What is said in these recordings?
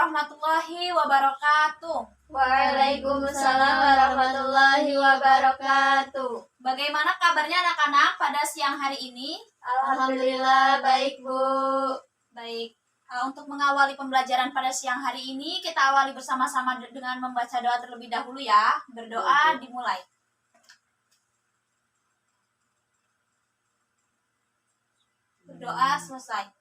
warahmatullahi wabarakatuh. Waalaikumsalam warahmatullahi wabarakatuh. Bagaimana kabarnya anak-anak pada siang hari ini? Alhamdulillah baik, Bu. Baik. Untuk mengawali pembelajaran pada siang hari ini, kita awali bersama-sama dengan membaca doa terlebih dahulu ya. Berdoa dimulai. Berdoa selesai.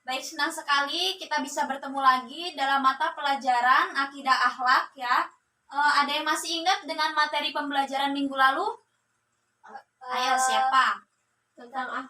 Baik, senang sekali kita bisa bertemu lagi dalam mata pelajaran akidah akhlak ya. Ada yang masih ingat dengan materi pembelajaran minggu lalu? Ayo, siapa? Tentang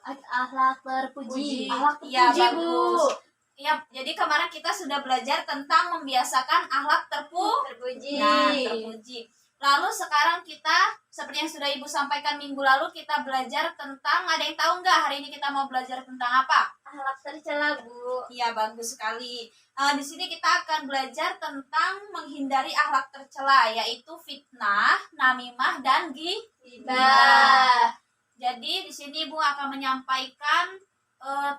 akhlak terpuji. Ya, bagus. Ya, jadi kemarin kita sudah belajar tentang membiasakan akhlak terpuji. Nah, terpuji. Lalu sekarang kita, seperti yang sudah Ibu sampaikan minggu lalu, kita belajar tentang, ada yang tahu nggak hari ini kita mau belajar tentang apa? Akhlak tercela, Bu. Iya, bagus sekali. Di sini kita akan belajar tentang menghindari akhlak tercela, yaitu fitnah, namimah, dan Ghibah. Jadi di sini Ibu akan menyampaikan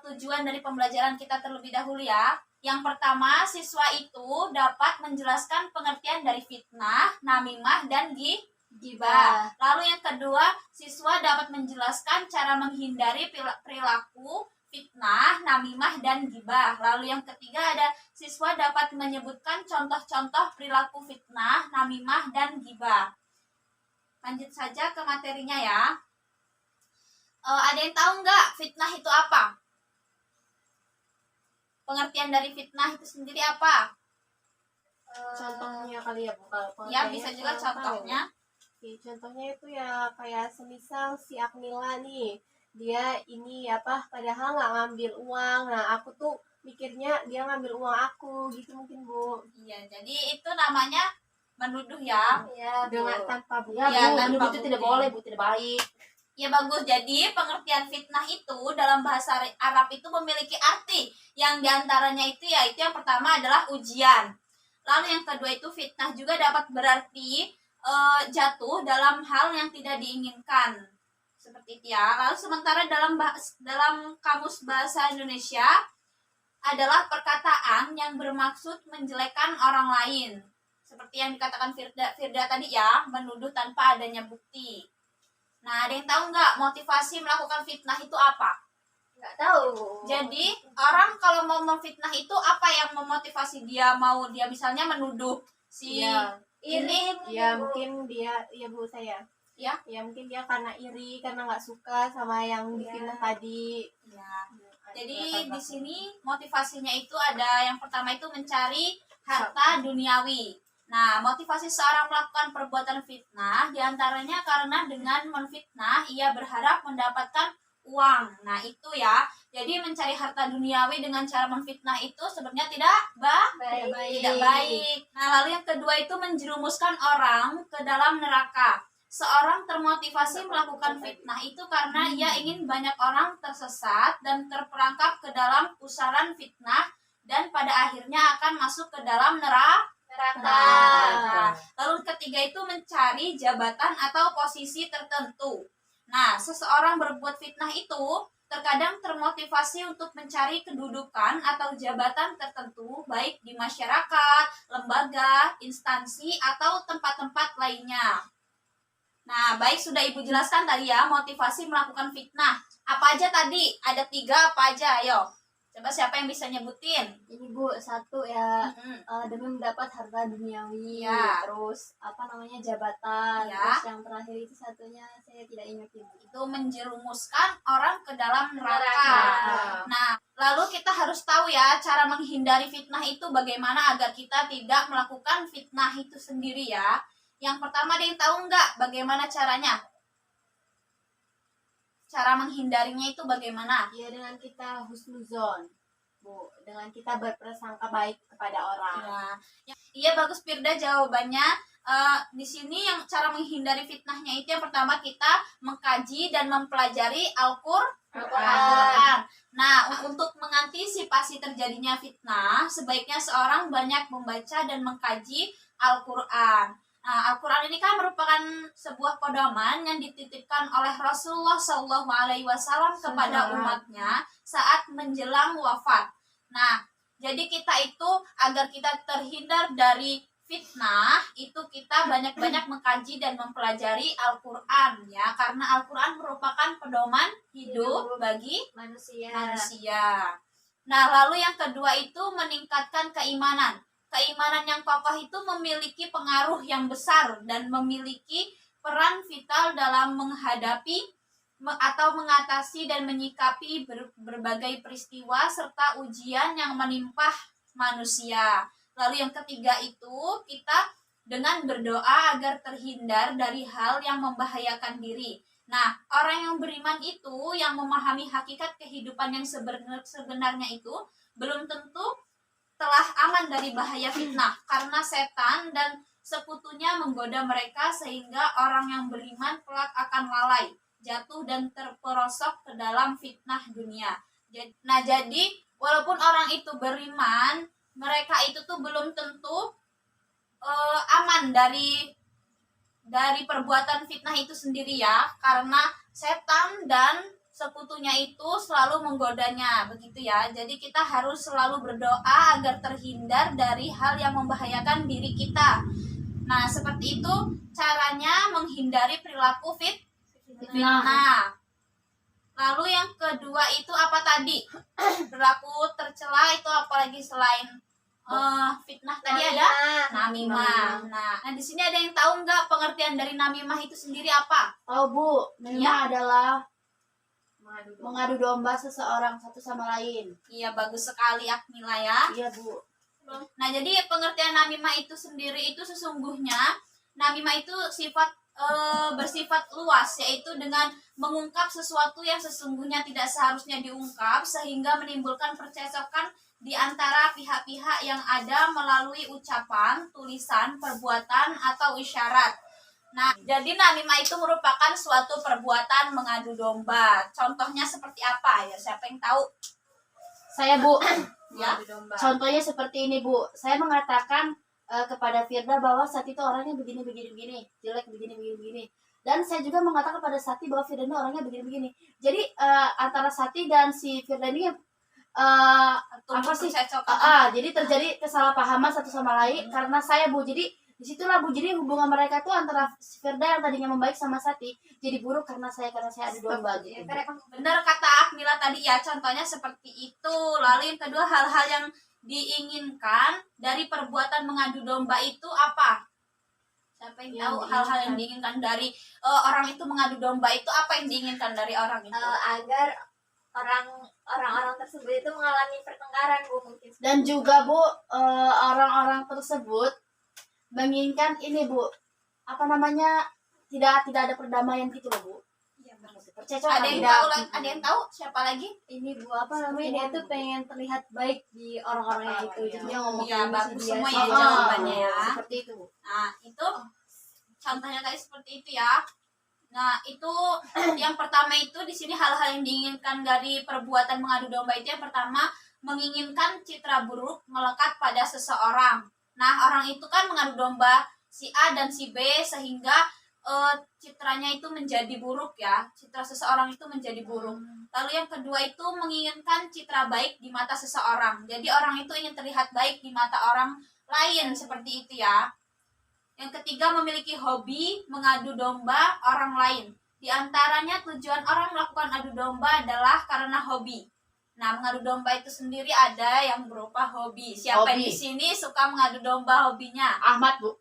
tujuan dari pembelajaran kita terlebih dahulu ya. Yang pertama, siswa itu dapat menjelaskan pengertian dari fitnah, namimah, dan ghibah. Lalu yang kedua, siswa dapat menjelaskan cara menghindari perilaku fitnah, namimah, dan ghibah. Lalu yang ketiga ada siswa dapat menyebutkan contoh-contoh perilaku fitnah, namimah, dan ghibah. Lanjut saja ke materinya ya. Ada yang tahu nggak fitnah itu apa? Pengertian dari fitnah itu sendiri apa? Contohnya kali ya, Bu. Ya, bisa juga contohnya. Contohnya itu ya kayak semisal si Akmila nih, dia ini padahal nggak ngambil uang. Nah, aku tuh mikirnya dia ngambil uang aku gitu mungkin, Bu. Iya, jadi itu namanya menuduh ya. Iya, dengan tanpa bukti. Ya, tanpa itu bukti. tidak boleh, Bu, tidak baik. Ya, bagus. Jadi pengertian fitnah itu dalam bahasa Arab itu memiliki arti yang diantaranya itu yaitu yang pertama adalah ujian. Lalu yang kedua itu fitnah juga dapat berarti jatuh dalam hal yang tidak diinginkan. Seperti itu ya. Lalu sementara dalam kamus bahasa Indonesia adalah perkataan yang bermaksud menjelekkan orang lain. Seperti yang dikatakan Firda tadi ya, menuduh tanpa adanya bukti. Nah, ada yang tahu nggak motivasi melakukan fitnah itu apa? Nggak tahu. Jadi, orang kalau mau memfitnah itu apa yang memotivasi dia misalnya menuduh si ini? Ya, mungkin dia, ya Bu, saya. Ya? Ya, mungkin dia karena iri, karena nggak suka sama yang difitnah tadi. Ya. Jadi, di sini motivasinya itu ada yang pertama itu mencari harta duniawi. Nah, motivasi seorang melakukan perbuatan fitnah diantaranya karena dengan menfitnah ia berharap mendapatkan uang. Nah, itu ya. Jadi mencari harta duniawi dengan cara menfitnah itu sebenarnya tidak baik. Nah, lalu yang kedua itu menjerumuskan orang ke dalam neraka. Seorang termotivasi melakukan fitnah itu karena ia ingin banyak orang tersesat dan terperangkap ke dalam pusaran fitnah dan pada akhirnya akan masuk ke dalam neraka. Lalu ketiga itu mencari jabatan atau posisi tertentu. Nah, seseorang berbuat fitnah itu terkadang termotivasi untuk mencari kedudukan atau jabatan tertentu baik di masyarakat, lembaga, instansi, atau tempat-tempat lainnya. Nah, baik sudah Ibu jelaskan tadi ya motivasi melakukan fitnah. Apa aja tadi? Ada 3 apa aja? Ayo. Coba siapa yang bisa nyebutin? Ini Bu, satu ya demi mendapat harta duniawi, terus jabatan, terus yang terakhir itu satunya saya tidak ingat Ibu. Itu menjerumuskan orang ke dalam neraka. Nah, lalu kita harus tahu ya cara menghindari fitnah itu bagaimana agar kita tidak melakukan fitnah itu sendiri ya. Yang pertama ada yang tahu nggak bagaimana caranya? Cara menghindarinya itu bagaimana? Ya dengan kita husnuzon, Bu. Dengan kita berprasangka baik kepada orang. Iya, bagus Firda jawabannya. Di sini yang cara menghindari fitnahnya itu yang pertama kita mengkaji dan mempelajari Al-Qur'an. Nah, untuk mengantisipasi terjadinya fitnah, sebaiknya seorang banyak membaca dan mengkaji Al-Qur'an. Nah, Al-Quran ini kan merupakan sebuah pedoman yang dititipkan oleh Rasulullah SAW kepada umatnya saat menjelang wafat. Nah, Jadi kita itu agar kita terhindar dari fitnah itu kita banyak-banyak mengkaji dan mempelajari Al-Qur'an ya, karena Al-Qur'an merupakan pedoman hidup bagi manusia. Nah, lalu yang kedua itu meningkatkan keimanan. Keimanan yang kokoh itu memiliki pengaruh yang besar dan memiliki peran vital dalam menghadapi atau mengatasi dan menyikapi berbagai peristiwa serta ujian yang menimpa manusia. Lalu yang ketiga itu kita dengan berdoa agar terhindar dari hal yang membahayakan diri. Nah, orang yang beriman itu yang memahami hakikat kehidupan yang sebenarnya itu belum tentu telah aman dari bahaya fitnah karena setan dan sekutunya menggoda mereka sehingga orang yang beriman kelak akan lalai, jatuh dan terperosok ke dalam fitnah dunia. Nah, jadi walaupun orang itu beriman, mereka itu tuh belum tentu aman dari perbuatan fitnah itu sendiri ya, karena setan dan sekutunya itu selalu menggodanya, begitu ya. Jadi kita harus selalu berdoa agar terhindar dari hal yang membahayakan diri kita. Nah, seperti itu caranya menghindari perilaku fitnah. Lalu yang kedua itu apa tadi? Perilaku tercela itu apalagi selain fitnah tadi ada namimah. Nah, di sini ada yang tahu nggak pengertian dari namimah itu sendiri apa? Oh Bu, namimah adalah mengadu domba seseorang satu sama lain. Iya, bagus sekali Akmila ya. Iya Bu. Nah, jadi pengertian namimah itu sendiri itu sesungguhnya namimah itu bersifat luas, yaitu dengan mengungkap sesuatu yang sesungguhnya tidak seharusnya diungkap sehingga menimbulkan percekcokan di antara pihak-pihak yang ada melalui ucapan, tulisan, perbuatan, atau isyarat. Nah, jadi namimah itu merupakan suatu perbuatan mengadu domba. Contohnya seperti apa ya? Siapa yang tahu? Saya Bu. Ya. Contohnya seperti ini Bu. Saya mengatakan kepada Firda bahwa Sati itu orangnya begini, jelek begini. Dan saya juga mengatakan pada Sati bahwa Firda ini orangnya begini. Jadi antara Sati dan si Firda ini apa sih? Jadi terjadi kesalahpahaman satu sama lain karena saya Bu. Jadi disitulah Bu, jadi hubungan mereka tuh antara Firda yang tadinya membaik sama Sati jadi buruk karena saya adu domba gitu. Benar kata Akmila tadi ya, contohnya seperti itu. Lalu yang kedua, hal-hal yang diinginkan dari perbuatan mengadu domba itu apa? Siapa yang tahu hal-hal yang diinginkan dari orang itu mengadu domba itu apa yang diinginkan dari orang itu? Agar orang-orang tersebut itu mengalami pertengkaran Bu mungkin. Dan juga Bu, orang-orang tersebut menginginkan ini Bu, apa namanya, tidak ada perdamaian gitu loh Bu. Iya, Percekcokan. Ada yang tahu siapa lagi? Ini Bu, apa namanya, dia tuh pengen terlihat baik di orang-orang itu. Jadi ngomong Iya, bagus semua ya Oh, jawabannya ya. Seperti itu Bu. Nah, itu contohnya tadi seperti itu ya. Nah, itu yang pertama itu di sini hal-hal yang diinginkan dari perbuatan mengadu domba itu yang pertama menginginkan citra buruk melekat pada seseorang. Nah, orang itu kan mengadu domba si A dan si B sehingga citranya itu menjadi buruk ya. Citra seseorang itu menjadi buruk. Lalu yang kedua itu menginginkan citra baik di mata seseorang. Jadi orang itu ingin terlihat baik di mata orang lain seperti itu ya. Yang ketiga memiliki hobi mengadu domba orang lain. Di antaranya tujuan orang melakukan adu domba adalah karena hobi. Nah, mengadu domba itu sendiri ada yang berupa hobi. Siapa Hobi. di sini suka mengadu domba hobinya? Ahmad Bu.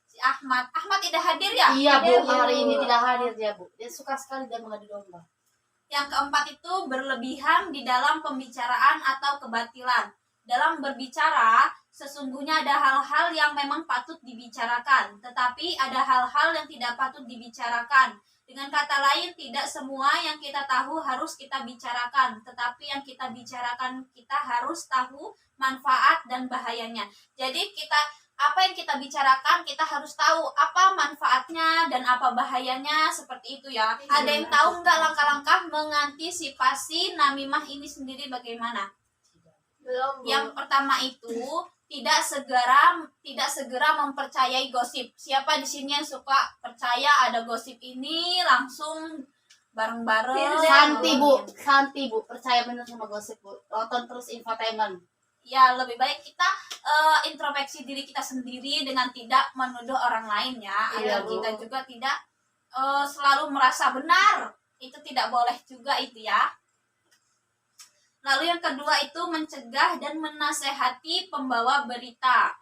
Si Ahmad. Ahmad tidak hadir ya? Iya Bu, Hadir, Bu. hari ini tidak hadir dia Bu. Dia suka sekali dia mengadu domba. Yang keempat itu berlebihan di dalam pembicaraan atau kebatilan. Dalam berbicara, sesungguhnya ada hal-hal yang memang patut dibicarakan, tetapi ada hal-hal yang tidak patut dibicarakan. Dengan kata lain, tidak semua yang kita tahu harus kita bicarakan, tetapi yang kita bicarakan kita harus tahu manfaat dan bahayanya. Jadi apa yang kita bicarakan kita harus tahu apa manfaatnya dan apa bahayanya, seperti itu ya. Ada yang tahu nggak langkah-langkah mengantisipasi namimah ini sendiri bagaimana? Belum Bu. Yang pertama itu tidak segera mempercayai gosip. Siapa di sini yang suka percaya ada gosip ini langsung bareng-bareng? Santi Bu, percaya bener sama gosip Bu. Tonton terus infotainment. Ya, lebih baik kita introspeksi diri kita sendiri dengan tidak menuduh orang lain ya, Iya, agar Bu. kita juga tidak selalu merasa benar. Itu tidak boleh juga itu ya. Lalu yang kedua itu mencegah dan menasehati pembawa berita.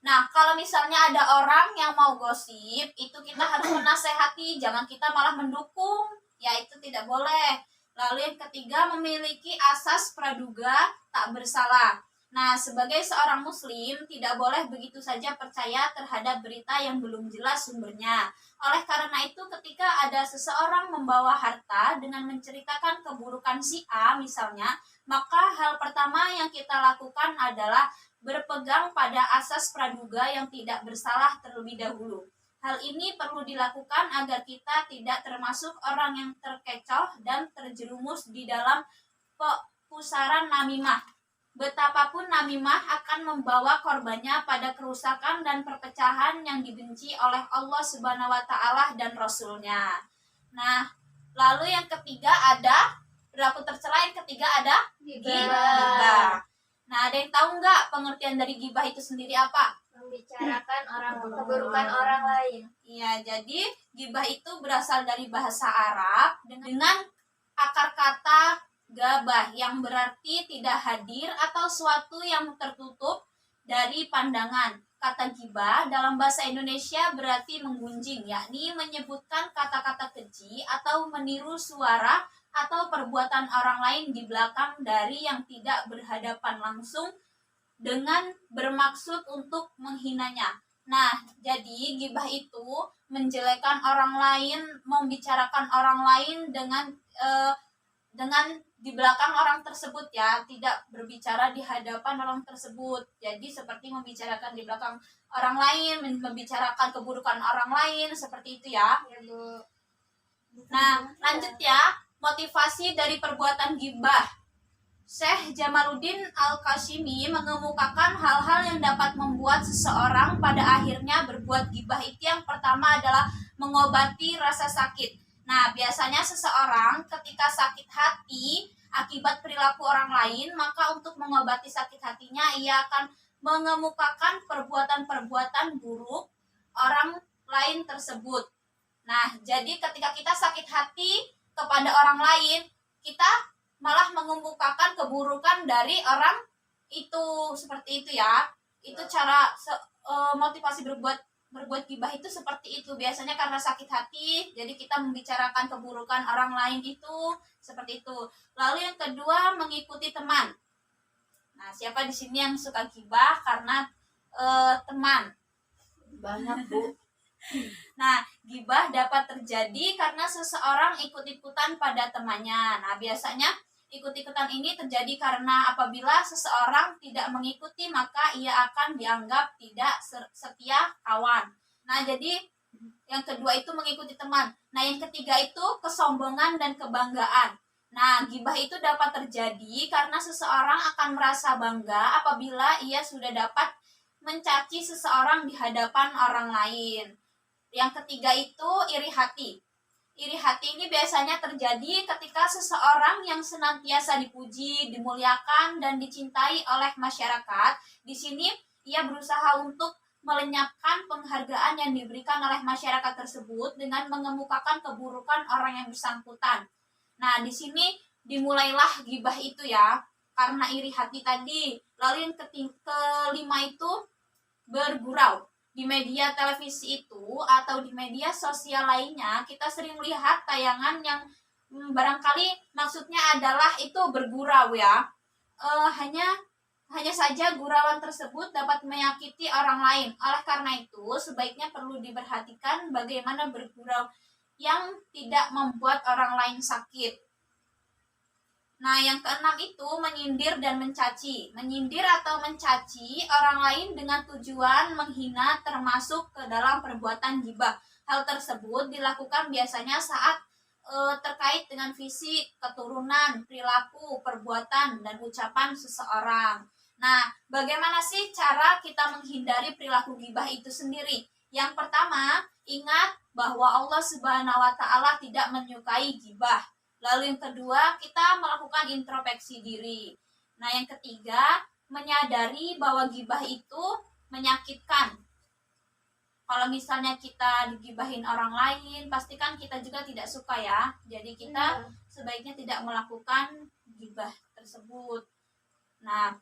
Nah, kalau misalnya ada orang yang mau gosip, itu kita harus menasehati, jangan kita malah mendukung. Ya, itu tidak boleh. Lalu yang ketiga, memiliki asas praduga tak bersalah. Nah, sebagai seorang muslim, tidak boleh begitu saja percaya terhadap berita yang belum jelas sumbernya. Oleh karena itu, ketika ada seseorang membawa harta dengan menceritakan keburukan si A misalnya, maka hal pertama yang kita lakukan adalah berpegang pada asas praduga yang tidak bersalah terlebih dahulu. Hal ini perlu dilakukan agar kita tidak termasuk orang yang terkecoh dan terjerumus di dalam pusaran namimah. Betapapun namimah akan membawa korbannya pada kerusakan dan perpecahan yang dibenci oleh Allah Subhanahu wa taala dan Rasul-Nya. Nah, lalu yang ketiga ada berlaku tercela, yang ketiga ada gibah. Nah, ada yang tahu nggak pengertian dari gibah itu sendiri apa? Membicarakan keburukan orang lain. Iya, jadi gibah itu berasal dari bahasa Arab dengan akar kata gabah yang berarti tidak hadir atau suatu yang tertutup dari pandangan. Kata gibah dalam bahasa Indonesia berarti menggunjing, yakni menyebutkan kata-kata keji atau meniru suara atau perbuatan orang lain di belakang dari yang tidak berhadapan langsung dengan bermaksud untuk menghinanya. Nah, jadi gibah itu menjelekkan orang lain, membicarakan orang lain dengan di belakang orang tersebut ya, tidak berbicara di hadapan orang tersebut. Jadi seperti membicarakan di belakang orang lain, membicarakan keburukan orang lain, seperti itu ya. Ya, Bu. Nah, lanjut ya. Motivasi dari perbuatan gibah. Syekh Jamaluddin Al-Qasimi mengemukakan hal-hal yang dapat membuat seseorang pada akhirnya berbuat gibah. Itu yang pertama adalah mengobati rasa sakit. Nah, biasanya seseorang ketika sakit hati akibat perilaku orang lain, maka untuk mengobati sakit hatinya ia akan mengemukakan perbuatan-perbuatan buruk orang lain tersebut. Nah, jadi ketika kita sakit hati kepada orang lain, kita malah mengemukakan keburukan dari orang itu, seperti itu ya. Itu cara motivasi berbuat gibah itu seperti itu. Biasanya karena sakit hati, jadi kita membicarakan keburukan orang lain itu, seperti itu. Lalu yang kedua, mengikuti teman. Nah, siapa di sini yang suka gibah karena teman? Banyak, Bu. Nah, gibah dapat terjadi karena seseorang ikut-ikutan pada temannya. Nah, biasanya ikut-ikutan ini terjadi karena apabila seseorang tidak mengikuti, maka ia akan dianggap tidak setia kawan. Nah, jadi yang kedua itu mengikuti teman. Nah, yang ketiga itu kesombongan dan kebanggaan. Nah, gibah itu dapat terjadi karena seseorang akan merasa bangga apabila ia sudah dapat mencaci seseorang di hadapan orang lain. Yang ketiga itu iri hati. Iri hati ini biasanya terjadi ketika seseorang yang senantiasa dipuji, dimuliakan, dan dicintai oleh masyarakat. Di sini ia berusaha untuk melenyapkan penghargaan yang diberikan oleh masyarakat tersebut dengan mengemukakan keburukan orang yang bersangkutan. Nah, di sini dimulailah gibah itu ya, karena iri hati tadi. Lalu yang kelima itu bergurau. Di media televisi itu atau di media sosial lainnya, kita sering melihat tayangan yang barangkali maksudnya adalah itu bergurau ya. Hanya saja gurauan tersebut dapat menyakiti orang lain. Oleh karena itu, sebaiknya perlu diperhatikan bagaimana bergurau yang tidak membuat orang lain sakit. Nah, yang keenam itu menyindir dan mencaci. Menyindir atau mencaci orang lain dengan tujuan menghina termasuk ke dalam perbuatan gibah. Hal tersebut dilakukan biasanya saat terkait dengan fisik, keturunan, perilaku, perbuatan, dan ucapan seseorang. Nah, bagaimana sih cara kita menghindari perilaku gibah itu sendiri? Yang pertama, ingat bahwa Allah Subhanahu wa taala tidak menyukai gibah. Lalu yang kedua, kita melakukan introspeksi diri. Nah, yang ketiga, menyadari bahwa gibah itu menyakitkan. Kalau misalnya kita digibahin orang lain, pastikan kita juga tidak suka ya. Jadi kita sebaiknya tidak melakukan gibah tersebut. Nah,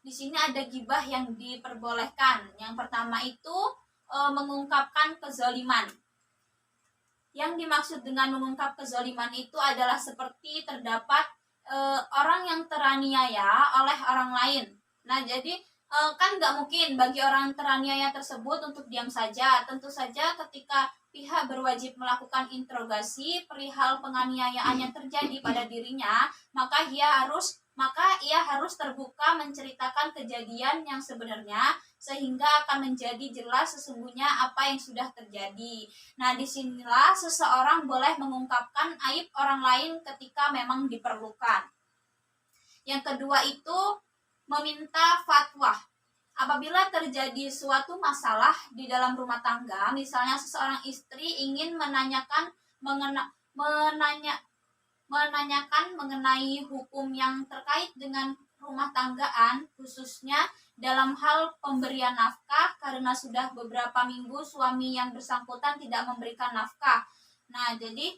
di sini ada gibah yang diperbolehkan. Yang pertama itu mengungkapkan kezaliman. Yang dimaksud dengan mengungkap kezaliman itu adalah seperti terdapat orang yang teraniaya oleh orang lain. Nah, jadi kan nggak mungkin bagi orang teraniaya tersebut untuk diam saja. Tentu saja ketika pihak berwajib melakukan interogasi perihal penganiayaannya terjadi pada dirinya, maka ia harus terbuka menceritakan kejadian yang sebenarnya, sehingga akan menjadi jelas sesungguhnya apa yang sudah terjadi. Nah, disinilah seseorang boleh mengungkapkan aib orang lain ketika memang diperlukan. Yang kedua itu meminta fatwa. Apabila terjadi suatu masalah di dalam rumah tangga, misalnya seseorang istri ingin menanyakan mengenai hukum yang terkait dengan rumah tanggaan, khususnya dalam hal pemberian nafkah, karena sudah beberapa minggu suami yang bersangkutan tidak memberikan nafkah. Nah, jadi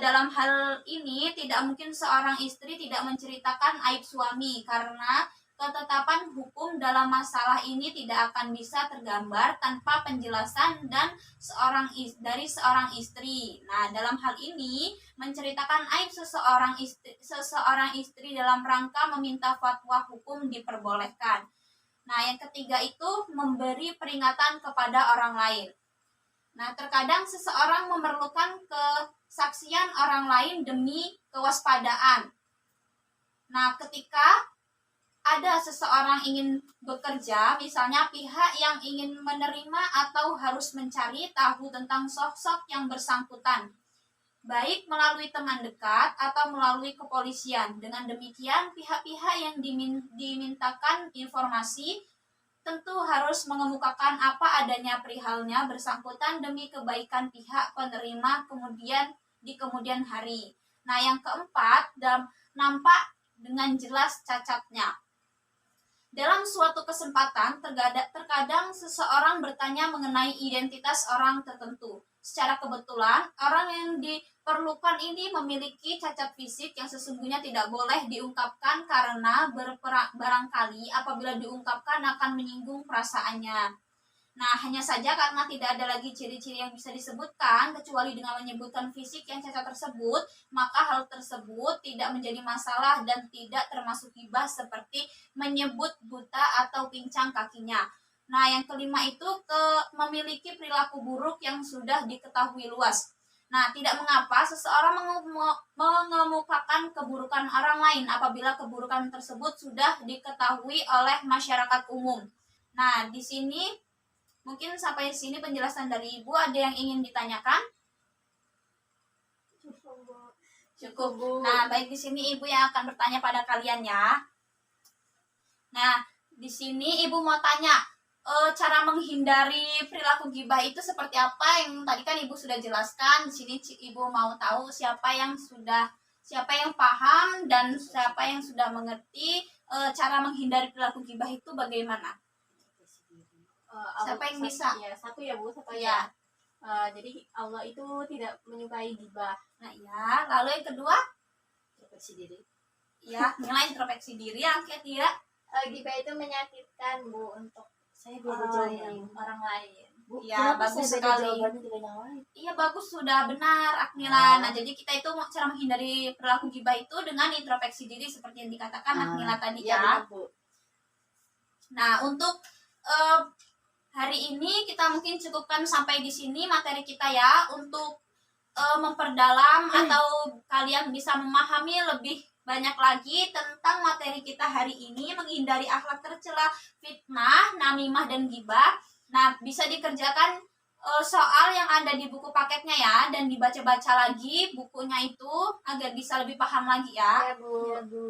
dalam hal ini tidak mungkin seorang istri tidak menceritakan aib suami, karena ketetapan hukum dalam masalah ini tidak akan bisa tergambar tanpa penjelasan dari seorang istri. Nah, dalam hal ini menceritakan aib seseorang istri dalam rangka meminta fatwa hukum diperbolehkan. Nah, yang ketiga itu memberi peringatan kepada orang lain. Nah, terkadang seseorang memerlukan kesaksian orang lain demi kewaspadaan. Nah, ketika ada seseorang ingin bekerja, misalnya pihak yang ingin menerima atau harus mencari tahu tentang sosok yang bersangkutan, baik melalui teman dekat atau melalui kepolisian. Dengan demikian, pihak-pihak yang dimintakan informasi tentu harus mengemukakan apa adanya perihalnya bersangkutan demi kebaikan pihak penerima di kemudian hari. Nah, yang keempat, nampak dengan jelas cacatnya. Dalam suatu kesempatan, terkadang seseorang bertanya mengenai identitas orang tertentu. Secara kebetulan, orang yang diperlukan ini memiliki cacat fisik yang sesungguhnya tidak boleh diungkapkan karena barangkali apabila diungkapkan akan menyinggung perasaannya. Nah, hanya saja karena tidak ada lagi ciri-ciri yang bisa disebutkan kecuali dengan menyebutkan fisik yang cacat tersebut, maka hal tersebut tidak menjadi masalah dan tidak termasuk gibah seperti menyebut buta atau pincang kakinya. Nah, yang kelima itu memiliki perilaku buruk yang sudah diketahui luas. Nah, tidak mengapa seseorang mengemukakan keburukan orang lain apabila keburukan tersebut sudah diketahui oleh masyarakat umum. Nah, di sini mungkin sampai sini penjelasan dari Ibu. Ada yang ingin ditanyakan? Cukup, Bu. Nah, baik, di sini Ibu yang akan bertanya pada kalian ya. Nah, di sini Ibu mau tanya, cara menghindari perilaku gibah itu seperti apa? Yang tadi kan Ibu sudah jelaskan. Di sini Ibu mau tahu siapa yang paham dan siapa yang sudah mengerti cara menghindari perilaku gibah itu bagaimana? Siapa yang bisa? Ya, satu ya, Bu, satu ya. Jadi Allah itu tidak menyukai gibah. Nah, ya. Lalu yang kedua? Introspeksi diri. Ya, nilai introspeksi diri. Yang ketiga? Gibah itu menyakitkan, Bu, untuk Saya beda jawaban. orang lain. Bu, Ya, kenapa bagus saya beda sekali. jawabannya dengan yang lain? Iya, bagus, sudah benar, Akmila. Nah, jadi kita itu cara menghindari perilaku gibah itu dengan introspeksi diri seperti yang dikatakan Akmila tadi Iya, ya. benar, Bu. Nah, untuk hari ini kita mungkin cukupkan sampai di sini materi kita ya, untuk memperdalam atau kalian bisa memahami lebih banyak lagi tentang materi kita hari ini, menghindari akhlak tercela, fitnah, namimah, dan gibah. Nah, bisa dikerjakan soal yang ada di buku paketnya ya, dan dibaca-baca lagi bukunya itu agar bisa lebih paham lagi ya. Ya, Bu. Iya, Bu.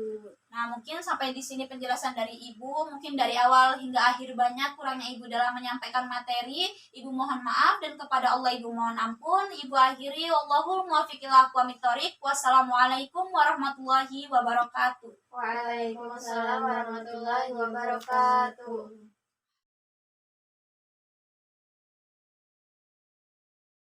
Nah, mungkin sampai di sini penjelasan dari Ibu. Mungkin dari awal hingga akhir banyak kurangnya Ibu dalam menyampaikan materi. Ibu mohon maaf dan kepada Allah Ibu mohon ampun. Ibu akhiri, wallahul muwaffiq ila aqwamit thoriq. Wassalamualaikum warahmatullahi wabarakatuh. Waalaikumsalam warahmatullahi wabarakatuh.